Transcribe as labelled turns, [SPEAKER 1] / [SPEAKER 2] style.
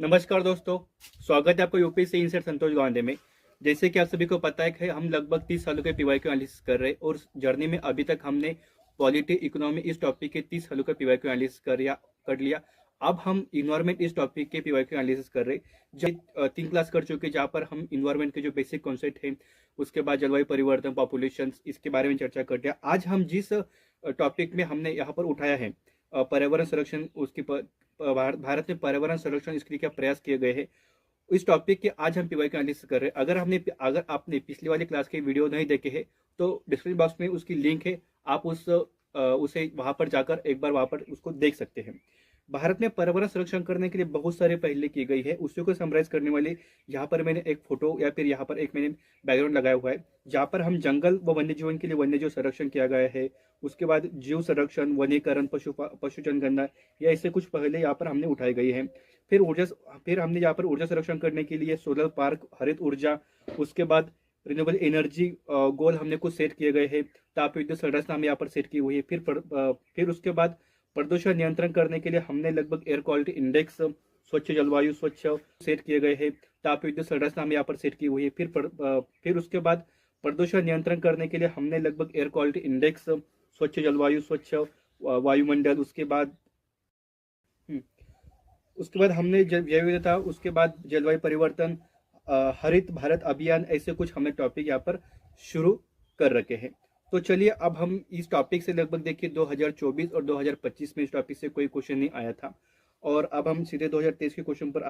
[SPEAKER 1] नमस्कार दोस्तों। स्वागत है आपको यूपीएससी इंसर्ट संतोष गांधी में। जैसे कि आप सभी को पता है कि हम लगभग 30 सालों के पीवाईक्यू एनालिसिस कर रहे हैं और उस जर्नी में अभी तक हमने पॉलिटी इकोनॉमी इस टॉपिक के 30 सालों का पीवाईक्यू एनालिसिस कर लिया। अब हम इन्वायरमेंट इस टॉपिक के पीवाईक्यू एनालिसिस कर रहे हैं। जो 3 क्लास कर चुके हैं, जहाँ पर हम इन्वायरमेंट के जो बेसिक कॉन्सेप्ट है, उसके बाद जलवायु परिवर्तन, पॉपुलेशन, इसके बारे में चर्चा करते हैं। आज हम जिस टॉपिक में हमने यहाँ पर उठाया है पर्यावरण संरक्षण, उसकी भारत में पर्यावरण संरक्षण इसके लिए क्या प्रयास किए गए हैं, इस टॉपिक के आज हम पीवाई का एनालिसिस कर रहे हैं। अगर आपने पिछली वाली क्लास के वीडियो नहीं देखे हैं तो डिस्क्रिप्शन बॉक्स में उसकी लिंक है, आप उसे वहां पर जाकर एक बार वहां पर उसको देख सकते हैं। भारत में पर्यावरण संरक्षण करने के लिए बहुत सारे पहले की गई है, उसी को समराइज करने वाले यहाँ पर मैंने एक फोटो या फिर यहाँ पर एक मैंने बैकग्राउंड लगाया हुआ है, जहाँ पर हम जंगल व वन्य जीवन के लिए वन्य जीव संरक्षण किया गया है। उसके बाद जीव संरक्षण, वनीकरण, पशु जनगणना, या ऐसे कुछ पहले यहाँ पर हमने उठाई गई है। फिर हमने यहाँ पर ऊर्जा संरक्षण करने के लिए सोलर पार्क, हरित ऊर्जा, उसके बाद रिन्यूएबल एनर्जी गोल हमने कुछ सेट किए गए हैं। ताप विद्युत संरचना हमें यहाँ पर सेट की हुई है। फिर उसके बाद प्रदूषण नियंत्रण करने के लिए हमने लगभग एयर क्वालिटी इंडेक्स, स्वच्छ जलवायु, स्वच्छ सेट किए गए हैं। ताप विद्युत संरचना हमें यहाँ पर सेट की हुई है। फिर उसके बाद प्रदूषण नियंत्रण करने के लिए हमने लगभग एयर क्वालिटी इंडेक्स, स्वच्छ जलवायु, स्वच्छ वायुमंडल, उसके बाद हमने जैव विविधता, उसके बाद जलवायु परिवर्तन, हरित भारत अभियान, ऐसे कुछ हमने टॉपिक यहाँ पर शुरू कर रखे हैं। तो चलिए अब हम इस टॉपिक से लगभग देखिए 2024 और 2025 में इस टॉपिक से कोई क्वेश्चन नहीं आया था, और अब हम सीधे 2023 के क्वेश्चन पर